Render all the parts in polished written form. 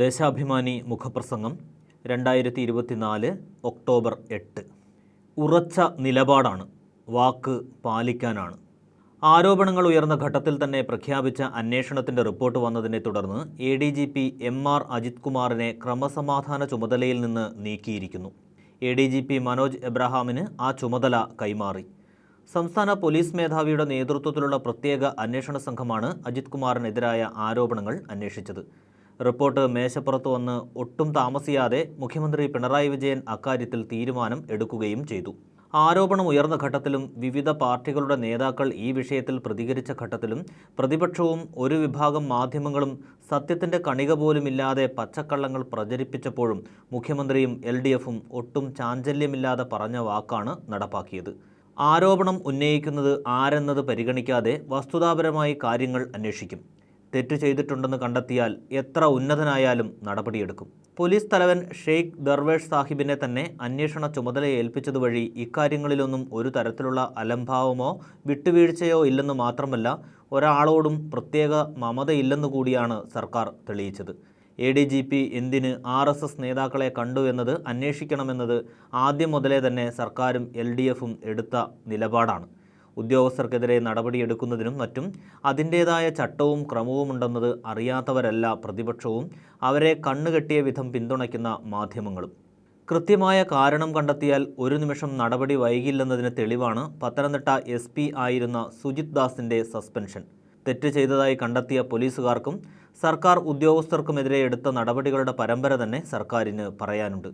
ദേശാഭിമാനി മുഖപ്രസംഗം 2024 ഒക്ടോബർ 8. ഉറച്ച നിലപാടാണ്, വാക്ക് പാലിക്കാനാണ്. ആരോപണങ്ങൾ ഉയർന്ന ഘട്ടത്തിൽ തന്നെ പ്രഖ്യാപിച്ച അന്വേഷണത്തിൻ്റെ റിപ്പോർട്ട് വന്നതിനെ തുടർന്ന് ADGP MR അജിത് കുമാറിനെ ക്രമസമാധാന ചുമതലയിൽ നിന്ന് നീക്കിയിരിക്കുന്നു. ADGP മനോജ് എബ്രഹാമിന് ആ ചുമതല കൈമാറി. സംസ്ഥാന പോലീസ് മേധാവിയുടെ നേതൃത്വത്തിലുള്ള പ്രത്യേക അന്വേഷണ സംഘമാണ് അജിത് കുമാറിനെതിരായ ആരോപണങ്ങൾ അന്വേഷിച്ചത്. റിപ്പോർട്ട് മേശപ്പുറത്ത് വന്ന് ഒട്ടും താമസിയാതെ മുഖ്യമന്ത്രി പിണറായി വിജയൻ അക്കാര്യത്തിൽ തീരുമാനം എടുക്കുകയും ചെയ്തു. ആരോപണം ഉയർന്ന ഘട്ടത്തിലും വിവിധ പാർട്ടികളുടെ നേതാക്കൾ ഈ വിഷയത്തിൽ പ്രതികരിച്ച ഘട്ടത്തിലും പ്രതിപക്ഷവും ഒരു വിഭാഗം മാധ്യമങ്ങളും സത്യത്തിൻ്റെ കണിക പോലുമില്ലാതെ പച്ചക്കള്ളങ്ങൾ പ്രചരിപ്പിച്ചപ്പോഴും മുഖ്യമന്ത്രിയും LDFും ഒട്ടും ചാഞ്ചല്യമില്ലാതെ പറഞ്ഞ വാക്കാണ് നടപ്പാക്കിയത്. ആരോപണം ഉന്നയിക്കുന്നത് ആരെന്നത് പരിഗണിക്കാതെ വസ്തുതാപരമായി കാര്യങ്ങൾ അന്വേഷിക്കും. തെറ്റ് ചെയ്തിട്ടുണ്ടെന്ന് കണ്ടെത്തിയാൽ എത്ര ഉന്നതനായാലും നടപടിയെടുക്കും. പോലീസ് തലവൻ ഷെയ്ഖ് ദർവേഷ് സാഹിബിനെ തന്നെ അന്വേഷണ ചുമതല ഏൽപ്പിച്ചതുവഴി ഇക്കാര്യങ്ങളിലൊന്നും ഒരു തരത്തിലുള്ള അലംഭാവമോ വിട്ടുവീഴ്ചയോ ഇല്ലെന്ന് മാത്രമല്ല, ഒരാളോടും പ്രത്യേക മമതയില്ലെന്നു കൂടിയാണ് സർക്കാർ തെളിയിച്ചത്. ADGP എന്തിന് RSS നേതാക്കളെ കണ്ടു എന്നത് അന്വേഷിക്കണമെന്നത് ആദ്യം മുതലേ തന്നെ സർക്കാരും LDFും എടുത്ത നിലപാടാണ്. ഉദ്യോഗസ്ഥർക്കെതിരെ നടപടിയെടുക്കുന്നതിനും മറ്റും അതിൻ്റേതായ ചട്ടവും ക്രമവുമുണ്ടെന്നത് അറിയാത്തവരല്ല പ്രതിപക്ഷവും അവരെ കണ്ണുകെട്ടിയ വിധം പിന്തുണയ്ക്കുന്ന മാധ്യമങ്ങളും. കൃത്യമായ കാരണം കണ്ടെത്തിയാൽ ഒരു നിമിഷം നടപടി വൈകില്ലെന്നതിന് തെളിവാണ് പത്തനംതിട്ട SP ആയിരുന്ന സുജിത് ദാസിൻ്റെ സസ്പെൻഷൻ. തെറ്റ് ചെയ്തതായി കണ്ടെത്തിയ പോലീസുകാർക്കും സർക്കാർ ഉദ്യോഗസ്ഥർക്കുമെതിരെ എടുത്ത നടപടികളുടെ പരമ്പര തന്നെ സർക്കാരിന് പറയാനുണ്ട്.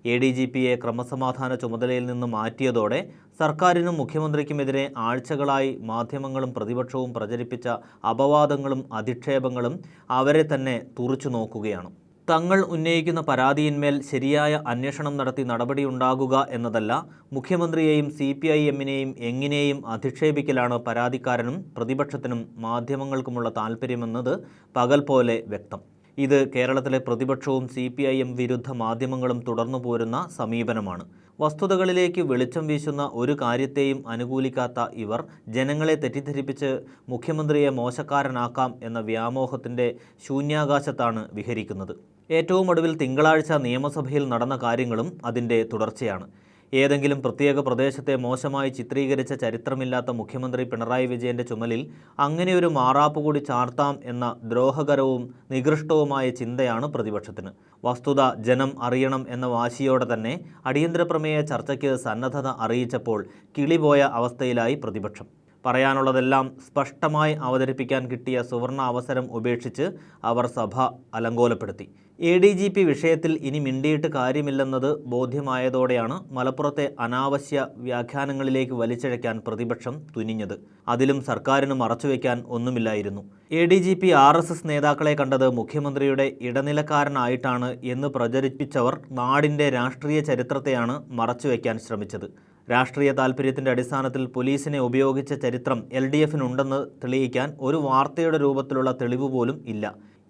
ADGPയെ ക്രമസമാധാന ചുമതലയിൽ നിന്ന് മാറ്റിയതോടെ സർക്കാരിനും മുഖ്യമന്ത്രിക്കുമെതിരെ ആഴ്ചകളായി മാധ്യമങ്ങളും പ്രതിപക്ഷവും പ്രചരിപ്പിച്ച അപവാദങ്ങളും അധിക്ഷേപങ്ങളും അവരെ തന്നെ തുറിച്ചു നോക്കുകയാണ്. തങ്ങൾ ഉന്നയിക്കുന്ന പരാതിയിന്മേൽ ശരിയായ അന്വേഷണം നടത്തി നടപടിയുണ്ടാകുക എന്നതല്ല, മുഖ്യമന്ത്രിയെയും CPIMനെയും എങ്ങനെയും അധിക്ഷേപിക്കലാണ് പരാതിക്കാരനും പ്രതിപക്ഷത്തിനും മാധ്യമങ്ങൾക്കുമുള്ള താൽപ്പര്യമെന്നത് പകൽ പോലെ വ്യക്തം. ഇത് കേരളത്തിലെ പ്രതിപക്ഷവും CPIM വിരുദ്ധ മാധ്യമങ്ങളും തുടർന്നു പോരുന്ന സമീപനമാണ്. വസ്തുതകളിലേക്ക് വെളിച്ചം വീശുന്ന ഒരു കാര്യത്തെയും അനുകൂലിക്കാത്ത ഇവർ ജനങ്ങളെ തെറ്റിദ്ധരിപ്പിച്ച് മുഖ്യമന്ത്രിയെ മോശക്കാരനാക്കാം എന്ന വ്യാമോഹത്തിൻ്റെ ശൂന്യാകാശത്താണ് വിഹരിക്കുന്നത്. ഏറ്റവും ഒടുവിൽ തിങ്കളാഴ്ച നിയമസഭയിൽ നടന്ന കാര്യങ്ങളും അതിൻ്റെ തുടർച്ചയാണ്. ഏതെങ്കിലും പ്രത്യേക പ്രദേശത്തെ മോശമായി ചിത്രീകരിച്ച ചരിത്രമില്ലാത്ത മുഖ്യമന്ത്രി പിണറായി വിജയൻ്റെ ചുമലിൽ അങ്ങനെയൊരു മാറാപ്പ് കൂടി ചാർത്താം എന്ന ദ്രോഹകരവും നികൃഷ്ടവുമായ ചിന്തയാണ് പ്രതിപക്ഷത്തിന്. വസ്തുത ജനം അറിയണം എന്ന വാശിയോടെ തന്നെ അടിയന്തര പ്രമേയ ചർച്ചയ്ക്ക് സന്നദ്ധത അറിയിച്ചപ്പോൾ കിളിപോയ അവസ്ഥയിലായി പ്രതിപക്ഷം. പറയാനുള്ളതെല്ലാം സ്പഷ്ടമായി അവതരിപ്പിക്കാൻ കിട്ടിയ സുവർണ അവസരം ഉപേക്ഷിച്ച് അവർ സഭ അലങ്കോലപ്പെടുത്തി. ADGP വിഷയത്തിൽ ഇനി മിണ്ടിയിട്ട് കാര്യമില്ലെന്നത് ബോധ്യമായതോടെയാണ് മലപ്പുറത്തെ അനാവശ്യ വ്യാഖ്യാനങ്ങളിലേക്ക് വലിച്ചിഴയ്ക്കാൻ പ്രതിപക്ഷം തുനിഞ്ഞത്. അതിലും സർക്കാരിന് മറച്ചുവെക്കാൻ ഒന്നുമില്ലായിരുന്നു. ADGP RSS നേതാക്കളെ കണ്ടത് മുഖ്യമന്ത്രിയുടെ ഇടനിലക്കാരനായിട്ടാണ് എന്ന് പ്രചരിപ്പിച്ചവർ നാടിൻ്റെ രാഷ്ട്രീയ ചരിത്രത്തെയാണ് മറച്ചുവെക്കാൻ ശ്രമിച്ചത്. രാഷ്ട്രീയ താൽപ്പര്യത്തിൻ്റെ അടിസ്ഥാനത്തിൽ പോലീസിനെ ഉപയോഗിച്ച ചരിത്രം LDFനുണ്ടെന്ന് തെളിയിക്കാൻ ഒരു വാർത്തയുടെ രൂപത്തിലുള്ള തെളിവ് പോലും ഇല്ല.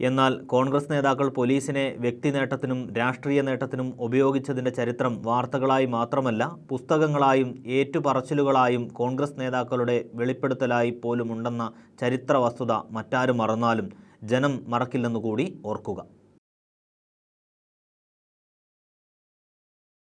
എന്നാൽ കോൺഗ്രസ് നേതാക്കൾ പോലീസിനെ വ്യക്തി നേട്ടത്തിനും രാഷ്ട്രീയ നേട്ടത്തിനും ഉപയോഗിച്ചതിൻ്റെ ചരിത്രം വാർത്തകളായി മാത്രമല്ല, പുസ്തകങ്ങളായും ഏറ്റുപറച്ചിലുകളായും കോൺഗ്രസ് നേതാക്കളുടെ വെളിപ്പെടുത്തലായി പോലും ഉണ്ടെന്ന ചരിത്ര വസ്തുത മറ്റാരും മറന്നാലും ജനം മറക്കില്ലെന്നുകൂടി ഓർക്കുക.